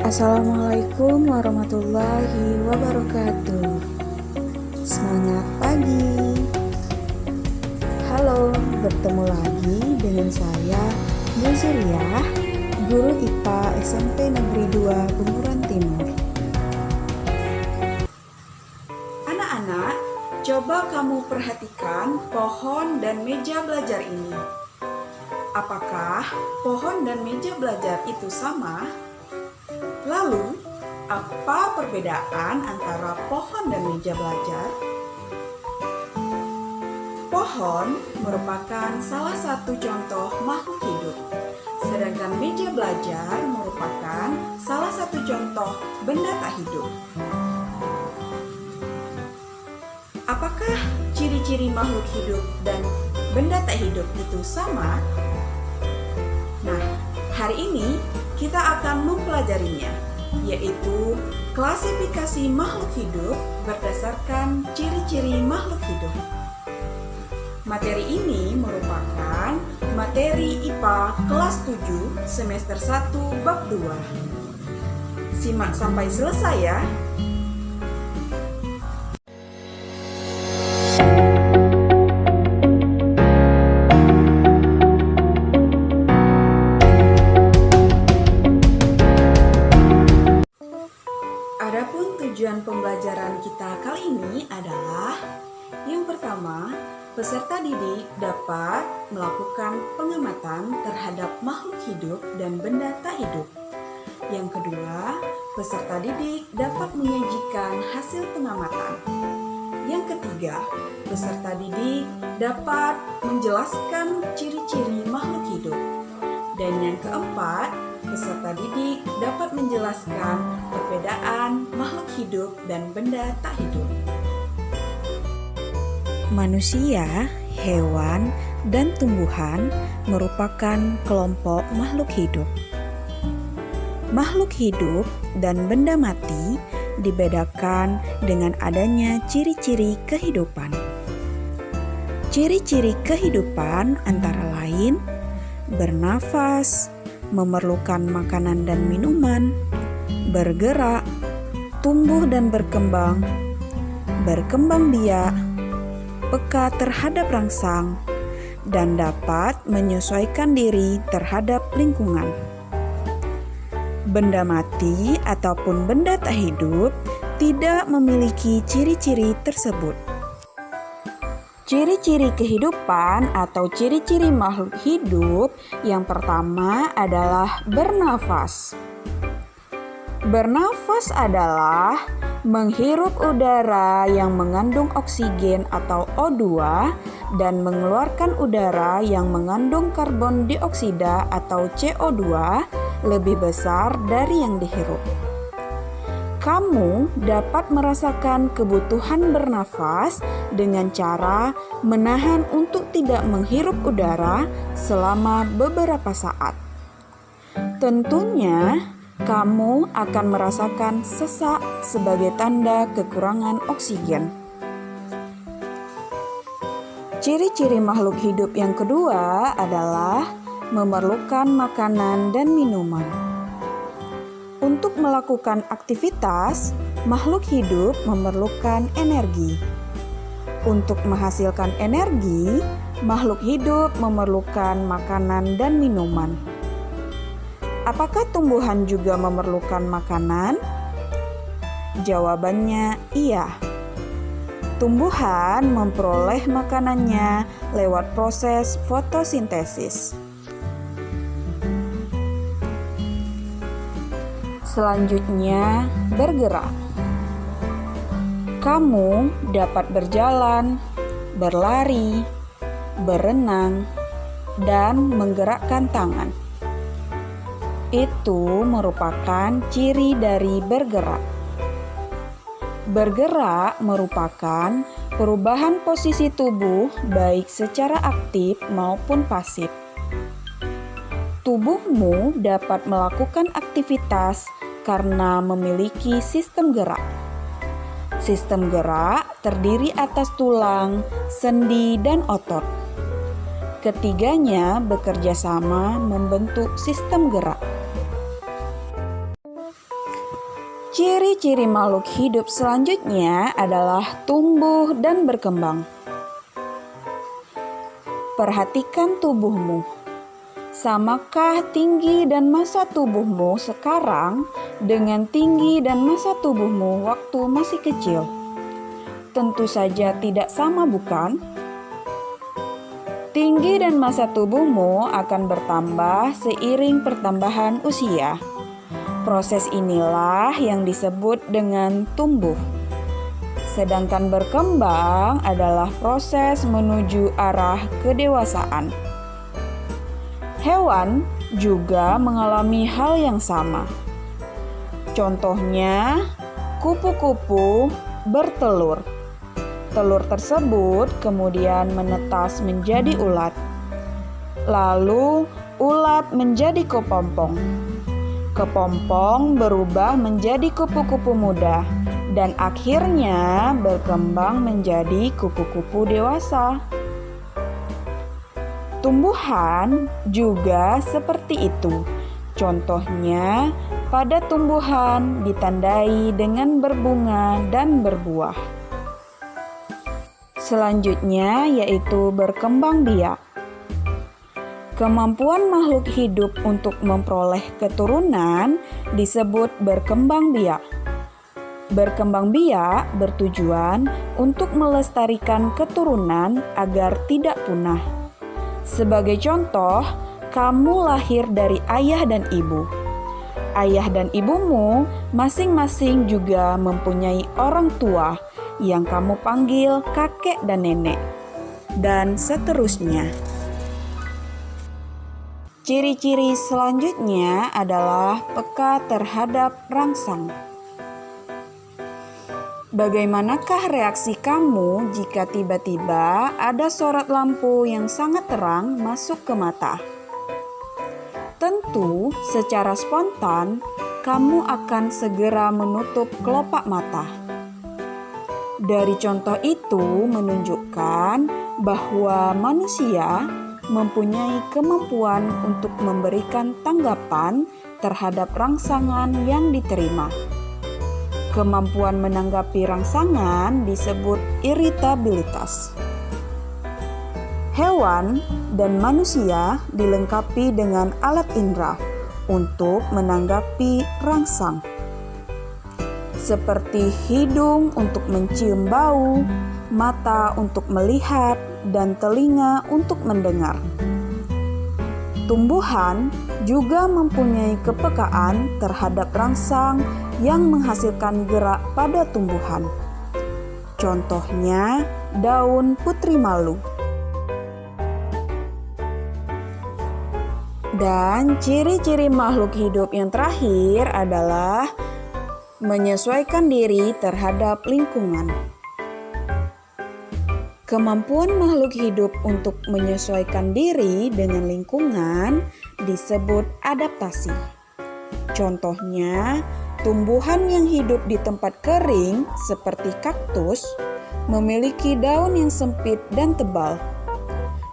Assalamualaikum warahmatullahi wabarakatuh. Semangat pagi. Halo, bertemu lagi dengan saya Bu Zuriah, guru IPA SMP Negeri 2 Bunguran Timur. Anak-anak, coba kamu perhatikan pohon dan meja belajar ini. Apakah pohon dan meja belajar itu sama? Lalu, apa perbedaan antara pohon dan meja belajar? Pohon merupakan salah satu contoh makhluk hidup, sedangkan meja belajar merupakan salah satu contoh benda tak hidup. Apakah ciri-ciri makhluk hidup dan benda tak hidup itu sama? Nah, hari ini kita akan mempelajarinya, yaitu klasifikasi makhluk hidup berdasarkan ciri-ciri makhluk hidup. Materi ini merupakan materi IPA kelas 7 semester 1 bab 2. Simak sampai selesai ya. Adapun tujuan pembelajaran kita kali ini adalah yang pertama, peserta didik dapat melakukan pengamatan terhadap makhluk hidup dan benda tak hidup. Yang kedua, peserta didik dapat menyajikan hasil pengamatan. Yang ketiga, peserta didik dapat menjelaskan ciri-ciri makhluk hidup. Dan yang keempat, peserta didik dapat menjelaskan perbedaan makhluk hidup dan benda tak hidup. Manusia, hewan, dan tumbuhan merupakan kelompok makhluk hidup. Makhluk hidup dan benda mati dibedakan dengan adanya ciri-ciri kehidupan. Ciri-ciri kehidupan antara lain bernafas, memerlukan makanan dan minuman, bergerak, tumbuh dan berkembang biak, peka terhadap rangsang, dan dapat menyesuaikan diri terhadap lingkungan. Benda mati ataupun benda tak hidup tidak memiliki ciri-ciri tersebut. Ciri-ciri kehidupan atau ciri-ciri makhluk hidup yang pertama adalah bernafas. Bernafas adalah menghirup udara yang mengandung oksigen atau O2 dan mengeluarkan udara yang mengandung karbon dioksida atau CO2 lebih besar dari yang dihirup. Kamu dapat merasakan kebutuhan bernafas dengan cara menahan untuk tidak menghirup udara selama beberapa saat. Tentunya, kamu akan merasakan sesak sebagai tanda kekurangan oksigen. Ciri-ciri makhluk hidup yang kedua adalah memerlukan makanan dan minuman. Untuk melakukan aktivitas, makhluk hidup memerlukan energi. Untuk menghasilkan energi, makhluk hidup memerlukan makanan dan minuman. Apakah tumbuhan juga memerlukan makanan? Jawabannya iya. Tumbuhan memperoleh makanannya lewat proses fotosintesis. Selanjutnya, bergerak. Kamu dapat berjalan, berlari, berenang, dan menggerakkan tangan. Itu merupakan ciri dari bergerak. Bergerak merupakan perubahan posisi tubuh baik secara aktif maupun pasif. Tubuhmu dapat melakukan aktivitas karena memiliki sistem gerak. Sistem gerak terdiri atas tulang, sendi, dan otot. Ketiganya bekerja sama membentuk sistem gerak. Ciri-ciri makhluk hidup selanjutnya adalah tumbuh dan berkembang. Perhatikan tubuhmu. Samakah tinggi dan massa tubuhmu sekarang dengan tinggi dan massa tubuhmu waktu masih kecil? Tentu saja tidak sama, bukan? Tinggi dan massa tubuhmu akan bertambah seiring pertambahan usia. Proses inilah yang disebut dengan tumbuh. Sedangkan berkembang adalah proses menuju arah kedewasaan. Hewan juga mengalami hal yang sama. Contohnya, kupu-kupu bertelur. Telur tersebut kemudian menetas menjadi ulat. Lalu, ulat menjadi kepompong. Kepompong berubah menjadi kupu-kupu muda dan akhirnya berkembang menjadi kupu-kupu dewasa. Tumbuhan juga seperti itu. Contohnya, pada tumbuhan ditandai dengan berbunga dan berbuah. Selanjutnya yaitu berkembang biak. Kemampuan makhluk hidup untuk memperoleh keturunan disebut berkembang biak. Berkembang biak bertujuan untuk melestarikan keturunan agar tidak punah. Sebagai contoh, kamu lahir dari ayah dan ibu. Ayah dan ibumu masing-masing juga mempunyai orang tua yang kamu panggil kakek dan nenek, dan seterusnya. Ciri-ciri selanjutnya adalah peka terhadap rangsang. Bagaimanakah reaksi kamu jika tiba-tiba ada sorot lampu yang sangat terang masuk ke mata? Tentu, secara spontan, kamu akan segera menutup kelopak mata. Dari contoh itu menunjukkan bahwa manusia mempunyai kemampuan untuk memberikan tanggapan terhadap rangsangan yang diterima. Kemampuan menanggapi rangsangan disebut iritabilitas. Hewan dan manusia dilengkapi dengan alat indera untuk menanggapi rangsang, seperti hidung untuk mencium bau, mata untuk melihat, dan telinga untuk mendengar. Tumbuhan juga mempunyai kepekaan terhadap rangsang yang menghasilkan gerak pada tumbuhan. Contohnya, daun putri malu. Dan ciri-ciri makhluk hidup yang terakhir adalah menyesuaikan diri terhadap lingkungan. Kemampuan makhluk hidup untuk menyesuaikan diri dengan lingkungan disebut adaptasi. Contohnya, tumbuhan yang hidup di tempat kering seperti kaktus memiliki daun yang sempit dan tebal.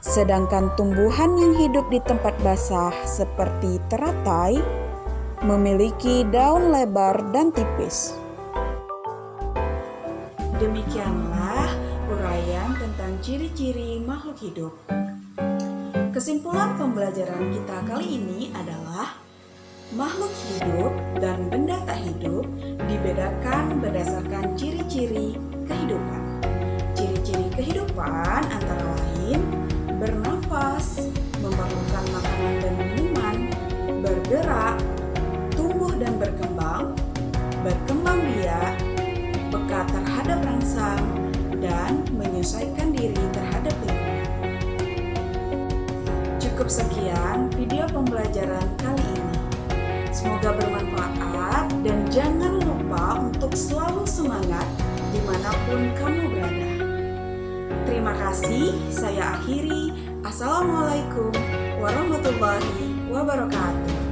Sedangkan tumbuhan yang hidup di tempat basah seperti teratai memiliki daun lebar dan tipis. Demikianlah uraian tentang ciri-ciri makhluk hidup. Kesimpulan pembelajaran kita kali ini adalah makhluk hidup dan benda tak hidup dibedakan berdasarkan ciri-ciri kehidupan. Ciri-ciri kehidupan antara lain bernafas, memerlukan makanan dan minuman, bergerak, tumbuh dan berkembang biak, peka terhadap rangsang, dan menyesuaikan diri terhadap lingkungan. Cukup sekian video pembelajaran kali ini. Semoga bermanfaat dan jangan lupa untuk selalu semangat dimanapun kamu berada. Terima kasih, saya akhiri. Assalamualaikum warahmatullahi wabarakatuh.